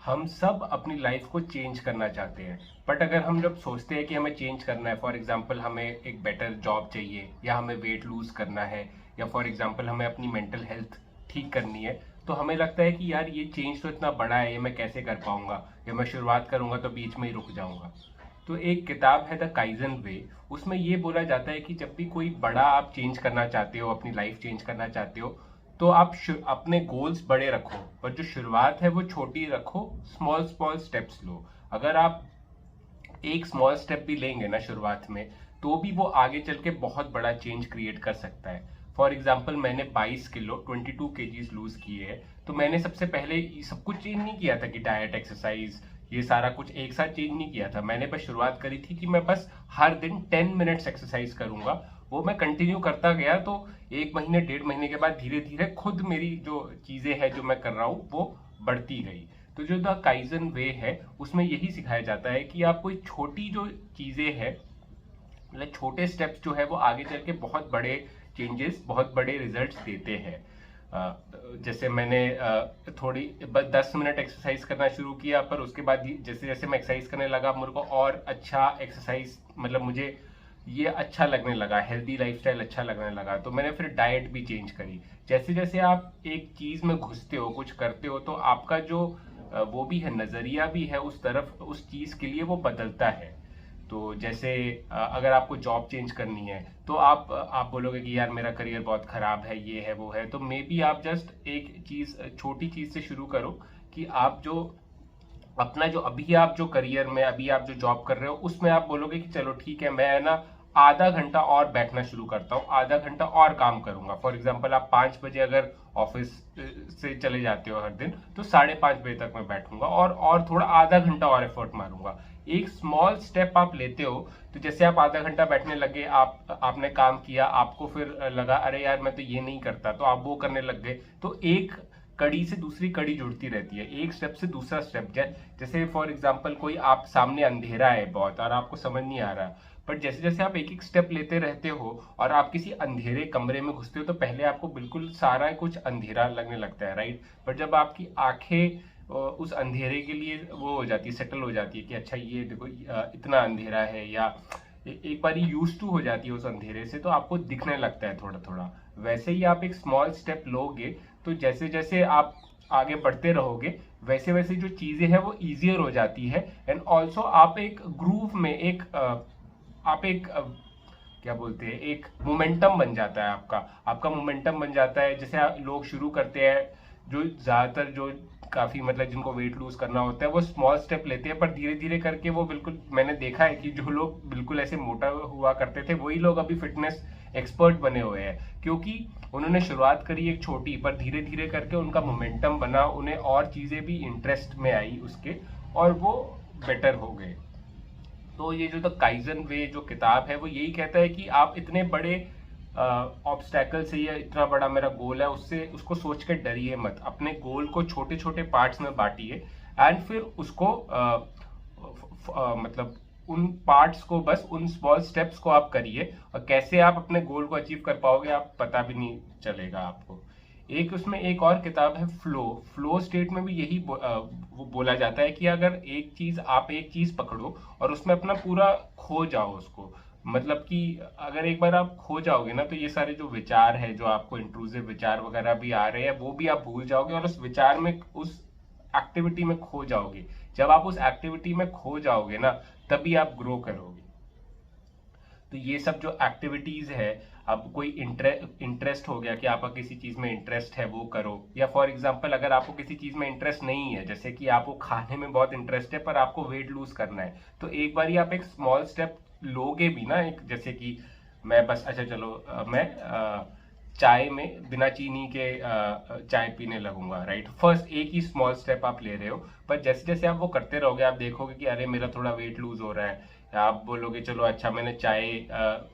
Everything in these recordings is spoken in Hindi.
हम सब अपनी लाइफ को चेंज करना चाहते हैं। बट अगर हम जब सोचते हैं कि हमें चेंज करना है, फॉर एग्जांपल हमें एक बेटर जॉब चाहिए, या हमें वेट लूज करना है, या फॉर एग्जांपल हमें अपनी मेंटल हेल्थ ठीक करनी है, तो हमें लगता है कि यार ये चेंज तो इतना बड़ा है, ये मैं कैसे कर पाऊंगा, या मैं शुरुआत करूंगा तो बीच में ही रुक जाऊंगा। तो एक किताब है द काइजन वे, उसमें ये बोला जाता है कि जब भी कोई बड़ा आप चेंज करना चाहते हो, अपनी लाइफ चेंज करना चाहते हो, तो आप अपने गोल्स बड़े रखो, पर जो शुरुआत है वो छोटी रखो। स्मॉल स्मॉल स्टेप्स लो। अगर आप एक स्मॉल स्टेप भी लेंगे ना शुरुआत में, तो भी वो आगे चल के बहुत बड़ा चेंज क्रिएट कर सकता है। फॉर एग्जाम्पल मैंने 22 किलो 22 केजीज लूज किए हैं। तो मैंने सबसे पहले ये सब कुछ चेंज नहीं किया था कि डाइट, एक्सरसाइज, ये सारा कुछ एक साथ चेंज नहीं किया था। मैंने बस शुरुआत करी थी कि मैं बस हर दिन 10 मिनट्स एक्सरसाइज करूंगा। वो मैं कंटिन्यू करता गया, तो एक महीने 1.5 महीने के बाद धीरे धीरे खुद मेरी जो चीजें हैं जो मैं कर रहा हूँ वो बढ़ती गई। तो जो द काइजन वे है, उसमें यही सिखाया जाता है कि आप कोई छोटी जो चीजें हैं, मतलब छोटे स्टेप्स जो है, वो आगे चल के बहुत बड़े चेंजेस, बहुत बड़े रिजल्ट्स देते हैं। जैसे मैंने थोड़ी बस 10 मिनट एक्सरसाइज करना शुरू किया, पर उसके बाद जैसे जैसे मैं एक्सरसाइज करने लगा, मेरे को और अच्छा एक्सरसाइज, मतलब मुझे ये अच्छा लगने लगा, हेल्दी लाइफस्टाइल अच्छा लगने लगा। तो मैंने फिर डाइट भी चेंज करी। जैसे जैसे आप एक चीज में घुसते हो, कुछ करते हो, तो आपका जो वो भी है, नजरिया भी है उस तरफ, उस चीज के लिए वो बदलता है। तो जैसे अगर आपको जॉब चेंज करनी है, तो आप बोलोगे कि यार मेरा करियर बहुत खराब है, ये है वो है। तो मे बी आप जस्ट एक चीज, छोटी चीज से शुरू करो, कि आप जो अपना जो अभी आप जो करियर में, अभी आप जो जॉब कर रहे हो, उसमें आप बोलोगे कि चलो ठीक है, मैं ना आधा घंटा और बैठना शुरू करता हूँ, आधा घंटा और काम करूंगा। फॉर एग्जाम्पल आप 5 बजे अगर ऑफिस से चले जाते हो हर दिन, तो 5:30 बजे तक मैं बैठूंगा और थोड़ा आधा घंटा और एफर्ट मारूंगा। एक स्मॉल स्टेप आप लेते हो। तो जैसे आप आधा घंटा बैठने लगे, आपने काम किया, आपको फिर लगा अरे यार मैं तो ये नहीं करता, तो आप वो करने लग गए। तो एक कड़ी से दूसरी कड़ी जुड़ती रहती है, एक स्टेप से दूसरा स्टेप। जैसे फॉर एग्जांपल कोई आप सामने अंधेरा है बहुत, और आपको समझ नहीं आ रहा, बट जैसे जैसे आप एक एक स्टेप लेते रहते हो और आप किसी अंधेरे कमरे में घुसते हो, तो पहले आपको बिल्कुल सारा कुछ अंधेरा लगने लगता है, राइट। बट जब आपकी आंखें उस अंधेरे के लिए वो हो जाती है, सेटल हो जाती है कि अच्छा ये देखो इतना अंधेरा है, या एक बार यूज टू हो जाती है उस अंधेरे से, तो आपको दिखने लगता है थोड़ा थोड़ा। वैसे ही आप एक स्मॉल स्टेप लोगे, तो जैसे जैसे आप आगे बढ़ते रहोगे, वैसे वैसे जो चीजें हैं वो इजियर हो जाती है। एंड ऑल्सो आप एक ग्रूव में, आप एक क्या बोलते हैं, एक मोमेंटम बन जाता है आपका। आपका मोमेंटम बन जाता है। जैसे लोग शुरू करते हैं, जो ज्यादातर जो काफी, मतलब जिनको वेट लूज करना होता है, वो स्मॉल स्टेप लेते हैं, पर धीरे धीरे करके वो बिल्कुल, मैंने देखा है कि जो लोग बिल्कुल ऐसे मोटा हुआ करते थे, वही लोग अभी फिटनेस एक्सपर्ट बने हुए हैं, क्योंकि उन्होंने शुरुआत करी एक छोटी, पर धीरे धीरे करके उनका मोमेंटम बना, उन्हें और चीजें भी इंटरेस्ट में आई उसके, और वो बेटर हो गए। तो ये जो द काइजन वे जो किताब है, वो यही कहता है कि आप इतने बड़े ऑब्स्टैकल से, या इतना बड़ा मेरा गोल है, उससे उसको सोच के डरिए मत। अपने गोल को छोटे छोटे पार्ट्स में बांटिए, एंड फिर उसको मतलब उन पार्ट्स को, बस उन स्मॉल स्टेप्स को आप करिए, और कैसे आप अपने गोल को अचीव कर पाओगे आप पता भी नहीं चलेगा आपको। एक उसमें एक और किताब है फ्लो। फ्लो स्टेट में भी यही वो बोला जाता है कि अगर आप एक चीज पकड़ो और उसमें अपना पूरा खो जाओ उसको, मतलब कि अगर एक बार आप खो जाओगे ना, तो ये सारे जो विचार है, जो आपको इंट्रूसिव विचार वगैरह भी आ रहे हैं, वो भी आप भूल जाओगे, और उस विचार में, उस एक्टिविटी में खो जाओगे। जब आप उस एक्टिविटी में खो जाओगे ना, तभी आप ग्रो करोगे। तो ये सब जो एक्टिविटीज है, अब कोई इंटरेस्ट हो गया कि आपका किसी चीज में इंटरेस्ट है, वो करो। या फॉर एग्जांपल अगर आपको किसी चीज में इंटरेस्ट नहीं है, जैसे कि आपको खाने में बहुत इंटरेस्ट है, पर आपको वेट लूज करना है, तो एक बार ही आप एक स्मॉल स्टेप लोगे भी ना, एक जैसे कि मैं बस, अच्छा चलो मैं चाय में बिना चीनी के चाय पीने लगूंगा, राइट। फर्स्ट एक ही स्मॉल स्टेप आप ले रहे हो, पर जैसे जैसे आप वो करते रहोगे, आप देखोगे कि अरे मेरा थोड़ा वेट लूज हो रहा है। या आप बोलोगे चलो अच्छा, मैंने चाय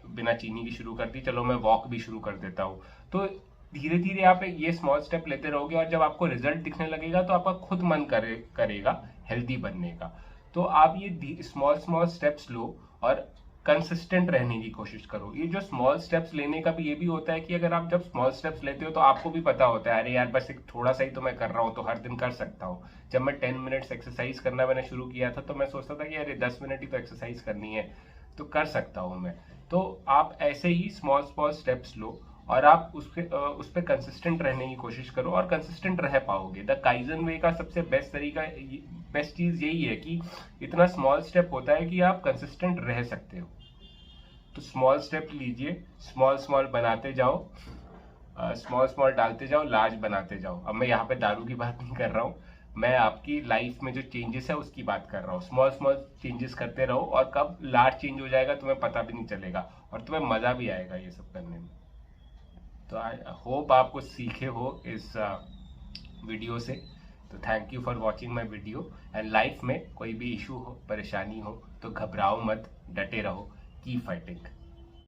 बिना चीनी की शुरू कर दी, चलो मैं वॉक भी शुरू कर देता हूँ। तो धीरे धीरे आप ये स्मॉल स्टेप लेते रहोगे, और जब आपको रिजल्ट दिखने लगेगा, तो आपका खुद मन करेगा हेल्दी बनने का। तो आप ये स्मॉल स्मॉल स्टेप्स लो, और कंसिस्टेंट रहने की कोशिश करो। ये जो स्मॉल स्टेप्स लेने का भी ये भी होता है कि अगर आप जब स्मॉल स्टेप्स लेते हो तो आपको भी पता होता है, अरे यार बस एक थोड़ा सा ही तो मैं कर रहा हूँ, तो हर दिन कर सकता हूँ। जब मैं 10 मिनट्स एक्सरसाइज करना मैंने शुरू किया था तो मैं सोचता था कि अरे 10 मिनट ही तो एक्सरसाइज करनी है, तो कर सकता हूँ मैं। तो आप ऐसे ही स्मॉल स्मॉल स्टेप्स लो और आप उस पर कंसिस्टेंट रहने की कोशिश करो और कंसिस्टेंट रह पाओगे। द काइजन वे का सबसे बेस्ट तरीका, बेस्ट चीज़ यही है कि इतना स्मॉल स्टेप होता है कि आप कंसिस्टेंट रह सकते हो। तो स्मॉल स्टेप लीजिए, स्मॉल स्मॉल बनाते जाओ, स्मॉल स्मॉल डालते जाओ, लार्ज बनाते जाओ। अब मैं यहाँ पे दारू की बात नहीं कर रहा हूँ, मैं आपकी लाइफ में जो चेंजेस है उसकी बात कर रहा हूँ। स्मॉल स्मॉल चेंजेस करते रहो और कब लार्ज चेंज हो जाएगा तुम्हें पता भी नहीं चलेगा और तुम्हें मज़ा भी आएगा ये सब करने में। तो आई होप आप कुछ सीखे हो इस वीडियो से। तो thank you for watching my video. And life में कोई भी इशू हो, परेशानी हो तो घबराओ मत, डटे रहो, कीप फाइटिंग।